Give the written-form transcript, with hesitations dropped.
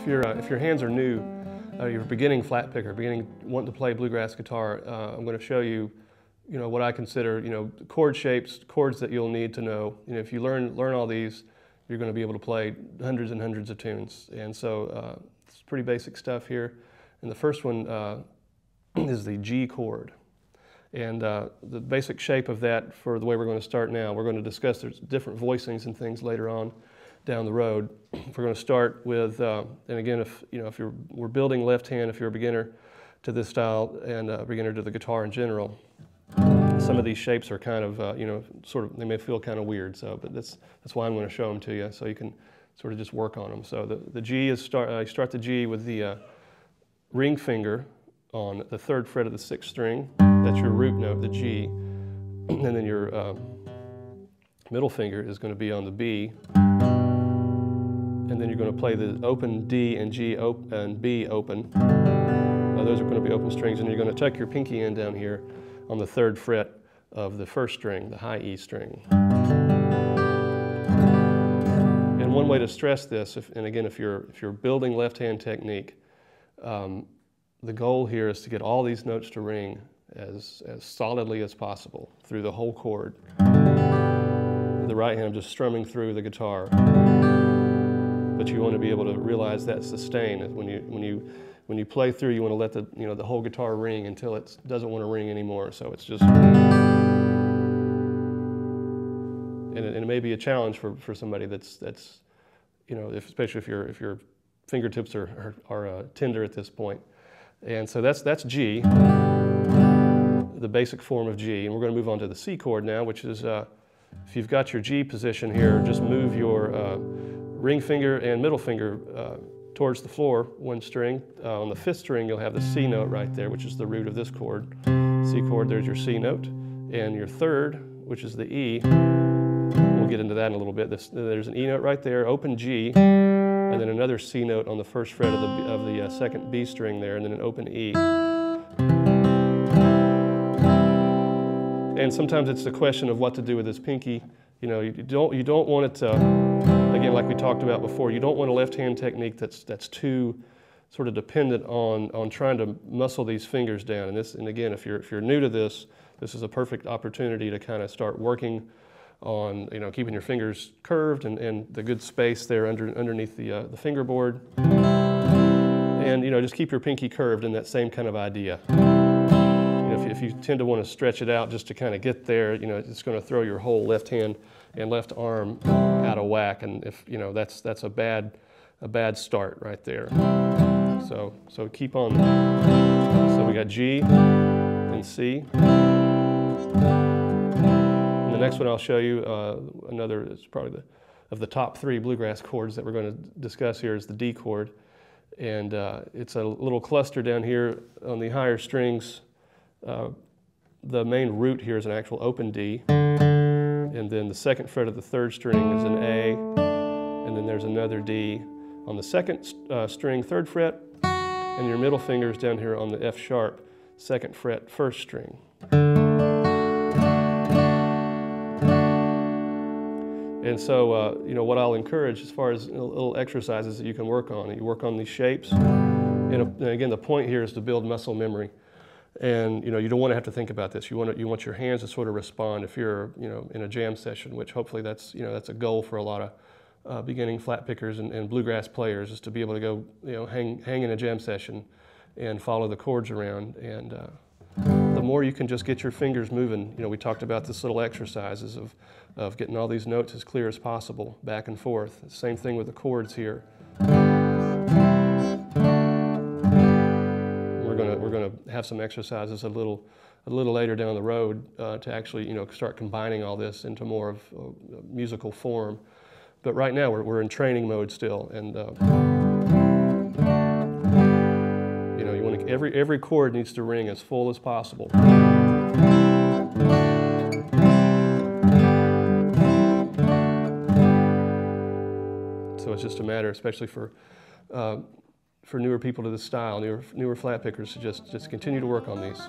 If your hands are new, you're a beginning flat picker, wanting to play bluegrass guitar, I'm going to show you, what I consider, chord shapes, chords that you'll need to know. If you learn all these, you're going to be able to play hundreds and hundreds of tunes. And so it's pretty basic stuff here. And the first one is the G chord. And the basic shape of that, for the way we're going to start now, we're going to discuss there's different voicings and things later on down the road. We're going to start with, and again, we're building left hand, if you're a beginner to this style and a beginner to the guitar in general, some of these shapes are kind of, they may feel kind of weird. But that's why I'm going to show them to you, so you can sort of just work on them. So the G is I start the G with the ring finger on the 3rd fret of the 6th string. That's your root note, the G, and then your middle finger is going to be on the B. And then you're going to play the open D and G and B open. Those are going to be open strings, and you're going to tuck your pinky in down here on the 3rd fret of the 1st string, the high E string. And one way to stress this, if you're building left-hand technique, the goal here is to get all these notes to ring as solidly as possible through the whole chord. The right hand, I'm just strumming through the guitar. But you want to be able to realize that sustain. When you play through, you want to let the whole guitar ring until it doesn't want to ring anymore. So it's just, and it may be a challenge for somebody that's especially if your fingertips are tender at this point. And so that's G, the basic form of G. And we're going to move on to the C chord now, which is if you've got your G position here, just move your ring finger and middle finger towards the floor, one string. On the 5th string, you'll have the C note right there, which is the root of this chord. C chord, there's your C note. And your 3rd, which is the E, we'll get into that in a little bit. There's an E note right there, open G, and then another C note on the 1st fret of the 2nd B string there, and then an open E. And sometimes it's the question of what to do with this pinky. You don't want it to, again, like we talked about before, you don't want a left-hand technique that's too sort of dependent on trying to muscle these fingers down. And again, if you're new to this, this is a perfect opportunity to kind of start working on keeping your fingers curved and the good space there underneath the fingerboard. And just keep your pinky curved in that same kind of idea. If you tend to want to stretch it out just to kind of get there, it's going to throw your whole left hand and left arm out of whack, and that's a bad start right there. So keep on. So we got G and C. And the next one I'll show you, it's probably of the top 3 bluegrass chords that we're going to discuss here, is the D chord, and it's a little cluster down here on the higher strings. The main root here is an actual open D, and then the 2nd fret of the 3rd string is an A, and then there's another D on the 2nd string, 3rd fret, and your middle finger is down here on the F sharp, 2nd fret, 1st string. And so, what I'll encourage as far as little exercises that you can work on, you work on these shapes, and again, the point here is to build muscle memory. And you don't want to have to think about this. You want your hands to sort of respond if you're in a jam session, which hopefully that's a goal for a lot of beginning flat pickers and bluegrass players, is to be able to go hang in a jam session and follow the chords around. And the more you can just get your fingers moving, we talked about this little exercises of getting all these notes as clear as possible back and forth. Same thing with the chords here. We're going to have some exercises a little later down the road to actually start combining all this into more of a musical form. But right now we're in training mode still, and you want to every chord needs to ring as full as possible. So it's just a matter, especially for newer people to this style, newer flat pickers, to just continue to work on these.